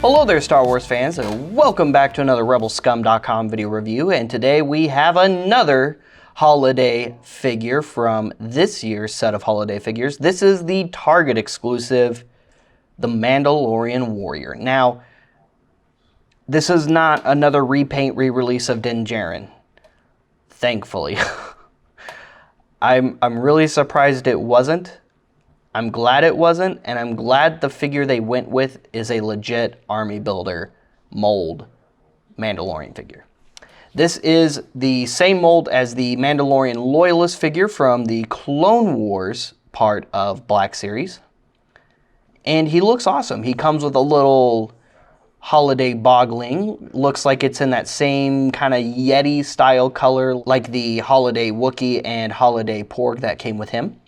Hello there, Star Wars fans, and welcome back to another Rebelscum.com video review. And today we have another holiday figure from this year's set of holiday figures. This is the Target exclusive, the Mandalorian Warrior. Now, this is not another repaint re-release of Din Djarin, thankfully. I'm really surprised it wasn't. I'm glad it wasn't, and I'm glad the figure they went with is a legit army builder mold Mandalorian figure. This is the same mold as the Mandalorian Loyalist figure from the Clone Wars part of Black Series. And he looks awesome. He comes with a little holiday Bogling. Looks like it's in that same kind of Yeti style color like the holiday Wookiee and holiday Porg that came with him,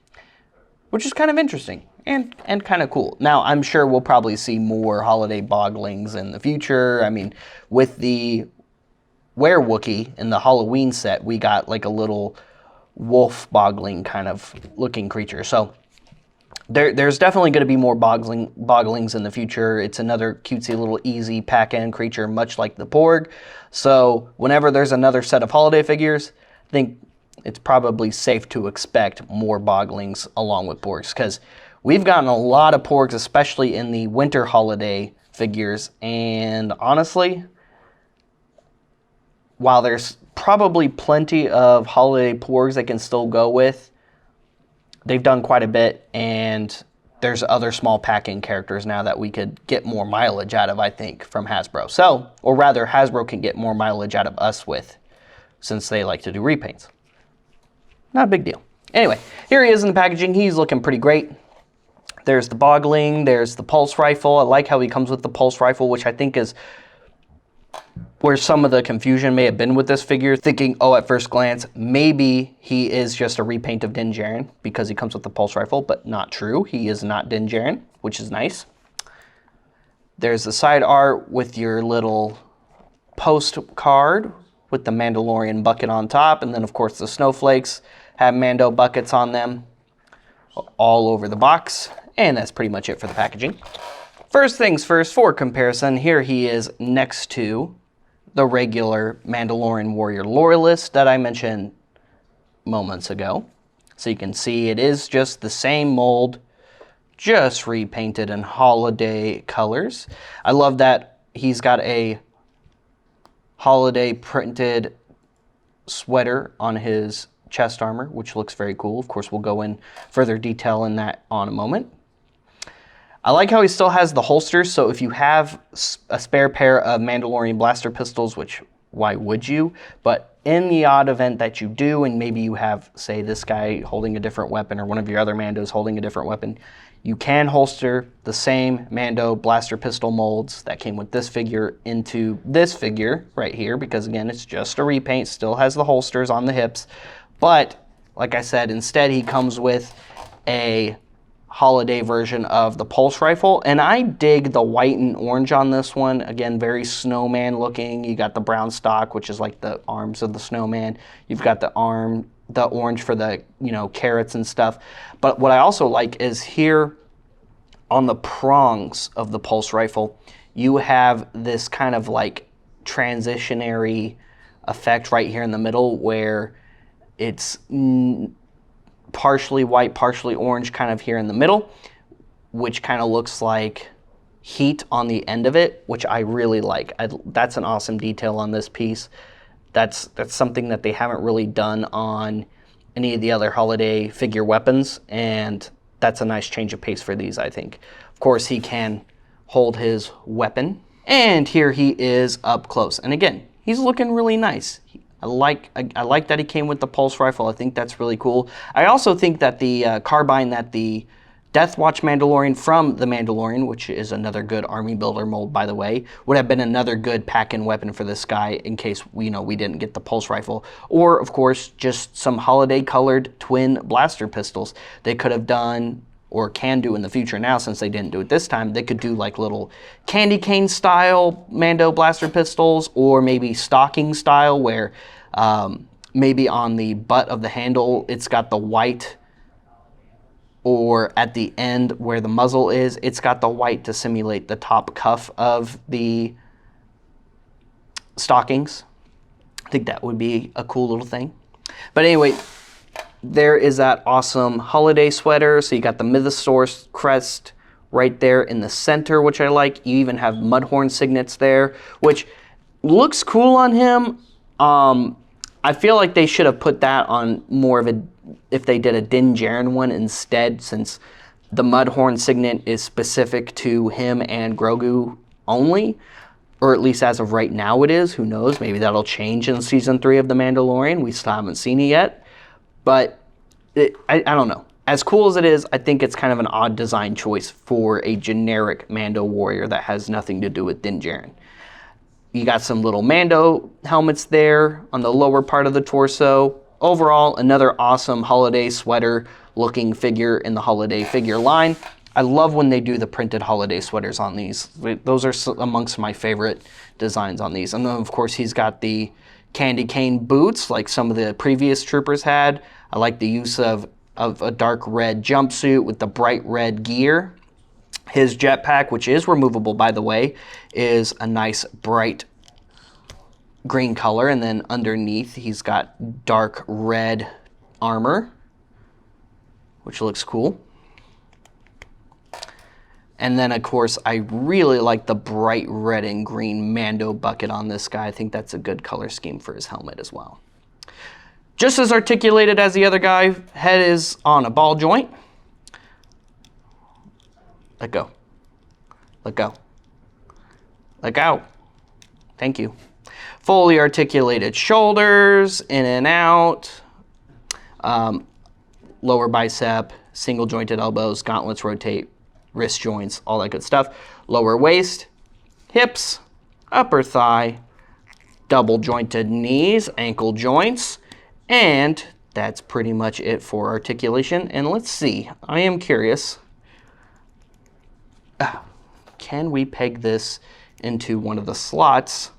which is kind of interesting and kind of cool. Now, I'm sure we'll probably see more holiday Boglings in the future. I mean, with the Were-Wookiee in the Halloween set, we got like a little wolf Bogling kind of looking creature. So there's definitely going to be more Boglings in the future. It's another cutesy little easy pack-in creature, much like the Porg. So whenever there's another set of holiday figures, I think it's probably safe to expect more Boglings along with Porgs, because we've gotten a lot of Porgs, especially in the winter holiday figures, and honestly, while there's probably plenty of holiday Porgs they can still go with, they've done quite a bit, and there's other small pack-in characters now that we could get more mileage out of, I think, from Hasbro. So, or rather, Hasbro can get more mileage out of us with, since they like to do repaints. Not a big deal. Anyway, here he is in the packaging. He's looking pretty great. There's the Bogling. There's the pulse rifle. I like how he comes with the pulse rifle, which I think is where some of the confusion may have been with this figure. Thinking, oh, at first glance, maybe he is just a repaint of Din Djarin because he comes with the pulse rifle, but not true. He is not Din Djarin, which is nice. There's the side art with your little postcard with the Mandalorian bucket on top, and then, of course, the snowflakes have Mando buckets on them all over the box, and that's pretty much it for the packaging. First things first, for comparison, here he is next to the regular Mandalorian Warrior Loyalist that I mentioned moments ago. So you can see it is just the same mold, just repainted in holiday colors. I love that he's got a holiday printed sweater on his chest armor, which looks very cool. Of course, we'll go in further detail in that on a moment. I like how he still has the holsters, so if you have a spare pair of Mandalorian blaster pistols, which why would you? But in the odd event that you do, and maybe you have, say, this guy holding a different weapon or one of your other Mandos holding a different weapon, you can holster the same Mando blaster pistol molds that came with this figure into this figure right here, because again, it's just a repaint, still has the holsters on the hips. But like I said, instead he comes with a holiday version of the pulse rifle, and I dig the white and orange on this one. Again, very snowman looking. You got the brown stock, which is like the arms of the snowman. You've got the orange for the, you know, carrots and stuff. But what I also like is here on the prongs of the pulse rifle, you have this kind of like transitionary effect right here in the middle where it's partially white, partially orange kind of here in the middle, which kind of looks like heat on the end of it, which I really like. That's an awesome detail on this piece. That's something that they haven't really done on any of the other holiday figure weapons, and that's a nice change of pace for these, I think. Of course, he can hold his weapon, and here he is up close. And again, he's looking really nice. I like that he came with the pulse rifle. I think that's really cool. I also think that the carbine that the Death Watch Mandalorian from The Mandalorian, which is another good army builder mold, by the way, would have been another good pack-in weapon for this guy in case we didn't get the pulse rifle. Or, of course, just some holiday-colored twin blaster pistols. They could have done, or can do in the future now, since they didn't do it this time. They could do like little candy cane style Mando blaster pistols, or maybe stocking style, where maybe on the butt of the handle it's got the white or at the end where the muzzle is, it's got the white to simulate the top cuff of the stockings. I think that would be a cool little thing. But anyway, there is that awesome holiday sweater. So you got the Mythosaurus crest right there in the center, which I like. You even have Mudhorn signets there, which looks cool on him. I feel like they should have put that on more of a, if they did a Din Djarin one instead, since the Mudhorn signet is specific to him and Grogu only, or at least as of right now it is. Who knows? Maybe that'll change in season 3 of The Mandalorian. We still haven't seen it yet, but I don't know. As cool as it is, I think it's kind of an odd design choice for a generic Mando warrior that has nothing to do with Din Djarin. You got some little Mando helmets there on the lower part of the torso. Overall, another awesome holiday sweater looking figure in the holiday figure line. I love when they do the printed holiday sweaters on these. Those are amongst my favorite designs on these. And then, of course, he's got the candy cane boots like some of the previous troopers had. I like the use of a dark red jumpsuit with the bright red gear. His jetpack, which is removable, by the way, is a nice bright green color. And then underneath, he's got dark red armor, which looks cool. And then, of course, I really like the bright red and green Mando bucket on this guy. I think that's a good color scheme for his helmet as well. Just as articulated as the other guy, head is on a ball joint. Let go. Let go. Let go. Thank you. Fully articulated shoulders, in and out. Lower bicep, single jointed elbows, gauntlets rotate, wrist joints, all that good stuff. Lower waist, hips, upper thigh, double jointed knees, ankle joints, and that's pretty much it for articulation. And let's see, I am curious. Can we peg this into one of the slots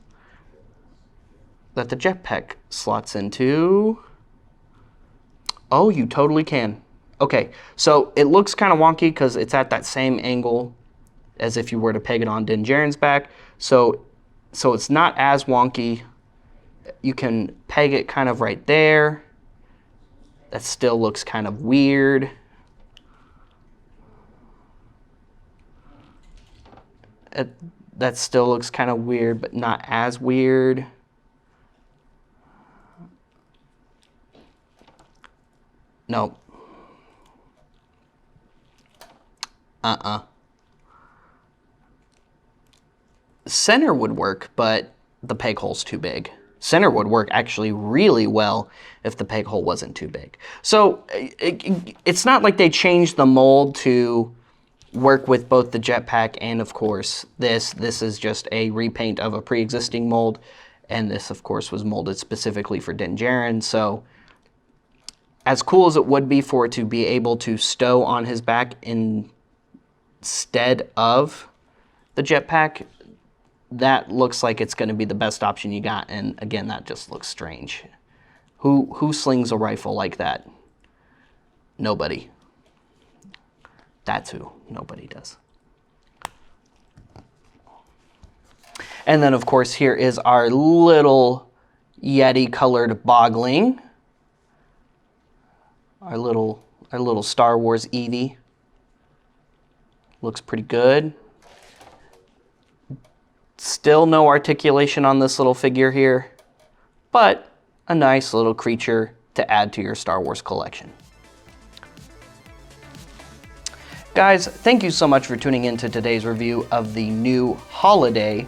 that the jetpack slots into? Oh, you totally can. Okay, so it looks kind of wonky because it's at that same angle as if you were to peg it on Din Djarin's back. So it's not as wonky. You can peg it kind of right there. That still looks kind of weird. That still looks kind of weird, but not as weird. Nope. Center would work, but the peg hole's too big. Center would work actually really well if the peg hole wasn't too big. So it's not like they changed the mold to work with both the jetpack and, of course, this. This is just a repaint of a pre-existing mold, and this, of course, was molded specifically for Din Djarin. So as cool as it would be for it to be able to stow on his back instead of the jetpack, that looks like it's going to be the best option you got. And again, that just looks strange. Who slings a rifle like that? Nobody. That's who. Nobody does. And then, of course, here is our little Yeti-colored Bogling. Our little Star Wars Eevee. Looks pretty good. Still no articulation on this little figure here, but a nice little creature to add to your Star Wars collection. Guys, thank you so much for tuning in to today's review of the new holiday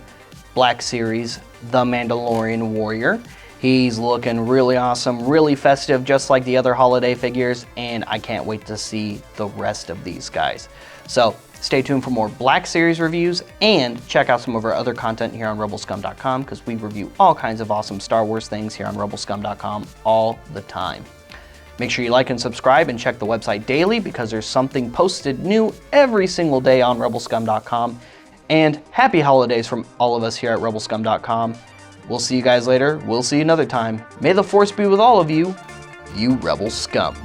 Black Series, The Mandalorian Warrior. He's looking really awesome, really festive, just like the other holiday figures, and I can't wait to see the rest of these guys. So stay tuned for more Black Series reviews, and check out some of our other content here on Rebelscum.com, because we review all kinds of awesome Star Wars things here on Rebelscum.com all the time. Make sure you like and subscribe and check the website daily, because there's something posted new every single day on Rebelscum.com. And happy holidays from all of us here at Rebelscum.com. We'll see you guys later. We'll see you another time. May the Force be with all of you, you Rebel Scum.